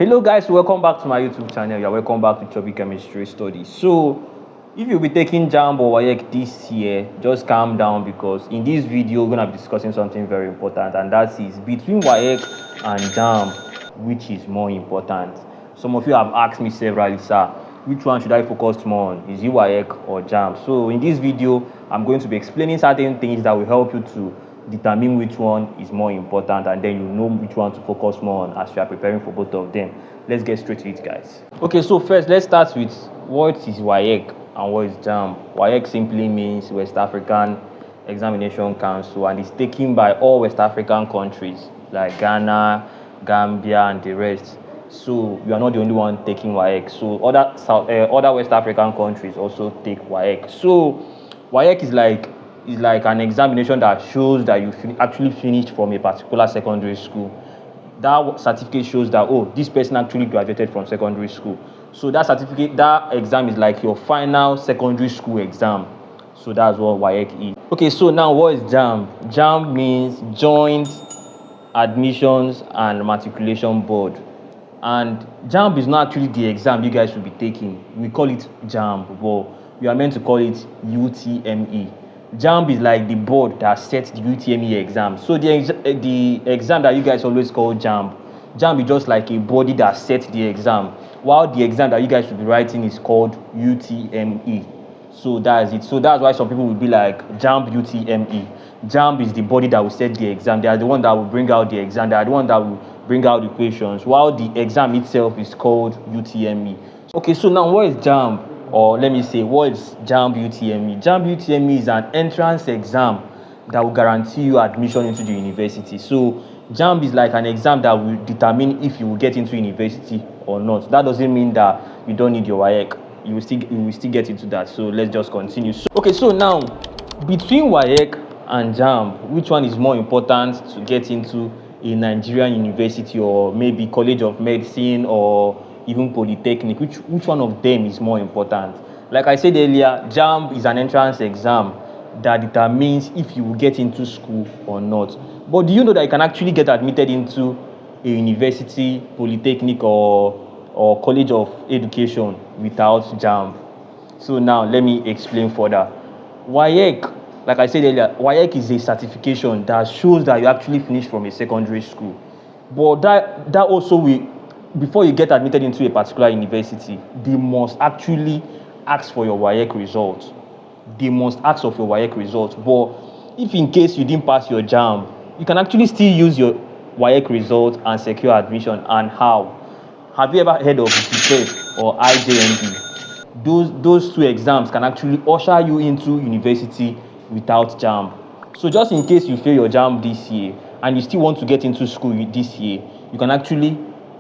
Hello guys, welcome back to my YouTube channel. You're welcome back to Chubby Chemistry Study. So if you'll be taking JAMB or WAEC this year, just calm down, because in this video we're gonna be discussing something very important, and that is between WAEC and JAMB, which is more important. Some of you have asked me severally, sir, which one should I focus more on? Is it WAEC or JAMB? So in this video, I'm going to be explaining certain things that will help you to determine which one is more important, and then you know which one to focus more on as you are preparing for both of them. Let's get straight to it, guys. Okay, so first let's start with what is WAEC and what is JAMB. WAEC simply means West African Examination Council, and it's taken by all West African countries like Ghana, Gambia, and the rest. So you are not the only one taking WAEC. So other West African countries also take WAEC. So WAEC is like an examination that shows that you actually finished from a particular secondary school. That certificate shows that, oh, this person actually graduated from secondary school. So that certificate, that exam is like your final secondary school exam. So that's what WAEC is. Okay, so now what is JAMB? JAMB means Joint Admissions and Matriculation Board. And JAMB is not actually the exam you guys should be taking. We call it JAMB, but we are meant to call it UTME. JAMB is like the board that sets the UTME exam. So the exam that you guys always call JAMB is just like a body that sets the exam, while the exam that you guys should be writing is called UTME. So that's it. So that's why some people will be like JAMB UTME. JAMB is the body that will set the exam. They are the one that will bring out the exam. They are the one that will bring out the questions, while the exam itself is called UTME. Okay, so now what is JAMB? Or let me say, what is JAMB UTME? JAMB UTME is an entrance exam that will guarantee you admission into the university. So JAMB is like an exam that will determine if you will get into university or not. That doesn't mean that you don't need your WAEC. You will still get into that. So let's just continue. So now, between WAEC and JAMB, which one is more important to get into a Nigerian university, or maybe College of Medicine, or even Polytechnic? Which one of them is more important? Like I said earlier, JAMB is an entrance exam that determines if you will get into school or not. But do you know that you can actually get admitted into a university, Polytechnic, or College of Education without JAMB? So now let me explain further. WAEC, like I said earlier, WAEC is a certification that shows that you actually finished from a secondary school. But that also will, before you get admitted into a particular university, they must actually ask for your WAEC results. They must ask of your WAEC results. But if in case you didn't pass your JAMB, you can actually still use your WAEC results and secure admission. And how? Have you ever heard of GPEP or IJMB? Those two exams can actually usher you into university without JAMB. So just in case you fail your JAMB this year and you still want to get into school this year, you can actually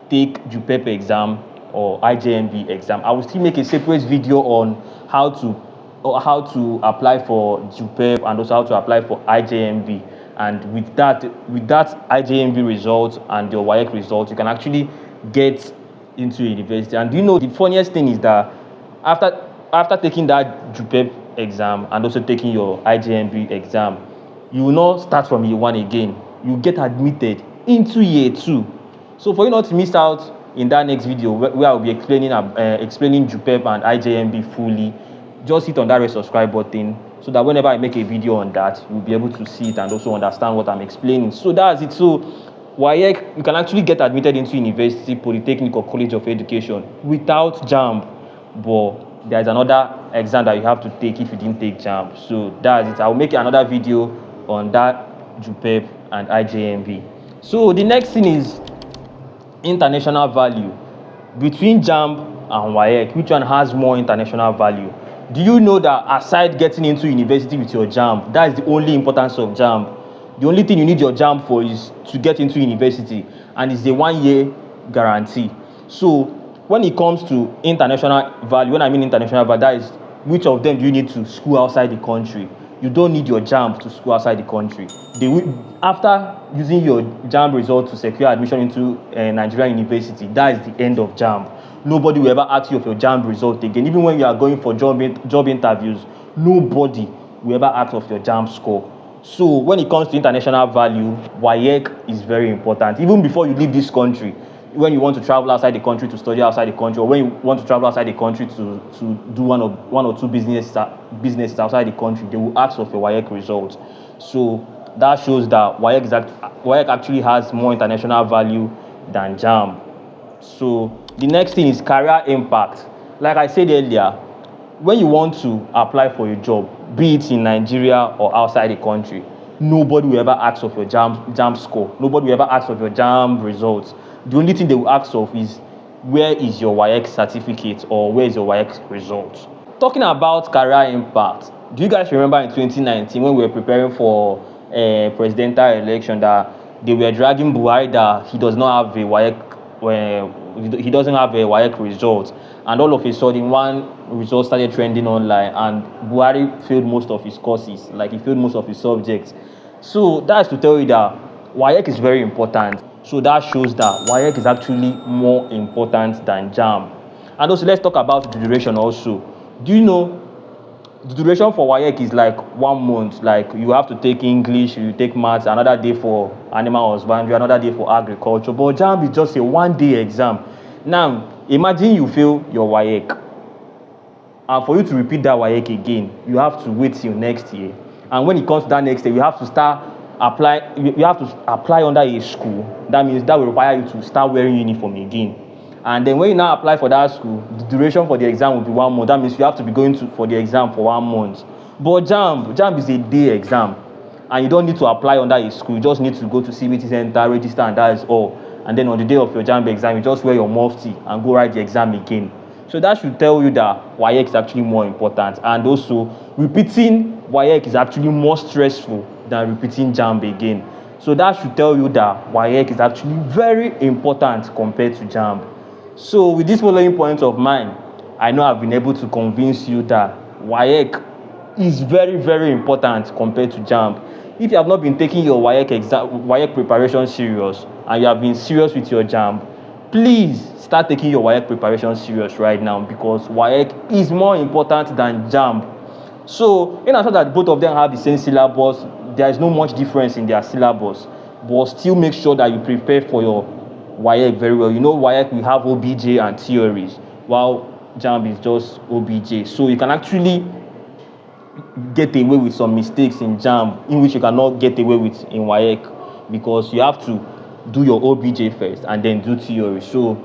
take GPEP exam or IJMB exam. I will still make a separate video on how to apply for GPEP and also how to apply for IJMB. And with that IJMB result and your WAEC result, you can actually get into university. And do you know, the funniest thing is that after taking that GPEP exam and also taking your IJMB exam, you will not start from year 1 again. You get admitted into year 2. So for you not to miss out in that next video where I'll be explaining GPEP and IJMB fully, just hit on that red subscribe button so that whenever I make a video on that, you'll be able to see it and also understand what I'm explaining. So that's it. So WAEC, you can actually get admitted into university, Polytechnic, or College of Education without JAMB, but there's another exam that you have to take if you didn't take JAMB. So that's it. I'll make another video on that GPEP and IJMB. So the next thing is international value. Between JAMB and WAEC, which one has more international value? Do you know that aside getting into university with your JAMB, that is the only importance of JAMB? The only thing you need your JAMB for is to get into university, and it's a 1-year guarantee. So when it comes to international value, when I mean international value, that is which of them do you need to school outside the country? You don't need your JAMB to school outside the country. After using your JAMB result to secure admission into a Nigerian university, that is the end of JAMB. Nobody will ever ask you of your JAMB result again. Even when you are going for job interviews, nobody will ever ask of your JAMB score. So when it comes to international value, WAEC is very important. Even before you leave this country, when you want to travel outside the country to study outside the country, or when you want to travel outside the country to do one or two businesses outside the country, they will ask of your WAEC results. So that shows that WAEC actually has more international value than JAMB. So the next thing is career impact. Like I said earlier, when you want to apply for a job, be it in Nigeria or outside the country, nobody will ever ask of your JAMB score. Nobody will ever ask of your JAMB results. The only thing they will ask of is, where is your WAEC certificate, or where is your WAEC results? Talking about career impact, do you guys remember in 2019 when we were preparing for a presidential election that they were dragging Buhari that he does not have a WAEC, he doesn't have a WAEC result, and all of a sudden one result started trending online and Buhari failed most of his courses, like he failed most of his subjects. So that's to tell you that WAEC is very important. So that shows that WAEC is actually more important than JAMB. And also, let's talk about the duration also. Do you know the duration for WAEC is like 1 month? Like, you have to take English, you take maths, another day for animal husbandry, another day for agriculture. But JAMB is just a 1-day exam. Now, imagine you fail your WAEC, and for you to repeat that WAEC again, you have to wait till next year. And when it comes to that next year, you have to apply under a school. That means that will require you to start wearing uniform again. And then when you now apply for that school, the duration for the exam will be 1 month. That means you have to be going for the exam for 1 month. But JAMB is a day exam, and you don't need to apply under a school. You just need to go to CBT center, register, and that is all. And then on the day of your JAMB exam, you just wear your mufti and go write the exam again. So that should tell you that WAEC is actually more important. And also, repeating WAEC is actually more stressful than repeating JAMB again. So that should tell you that WAEC is actually very important compared to JAMB. So with these following points of mine, I know I've been able to convince you that WAEC is very, very important compared to JAMB. If you have not been taking your WAEC preparation serious, and you have been serious with your JAMB, please start taking your WAEC preparation serious right now, because WAEC is more important than JAMB. So in as much that both of them have the same syllabus, there is no much difference in their syllabus, but still make sure that you prepare for your WAEC very well. You know, WAEC, we have OBJ and theories, while JAMB is just OBJ. So you can actually get away with some mistakes in JAMB, in which you cannot get away with in WAEC, because you have to do your OBJ first and then do theory. So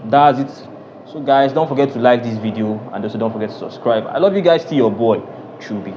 that's it. So guys, don't forget to like this video, and also don't forget to subscribe. I love you guys. See your boy Chubby.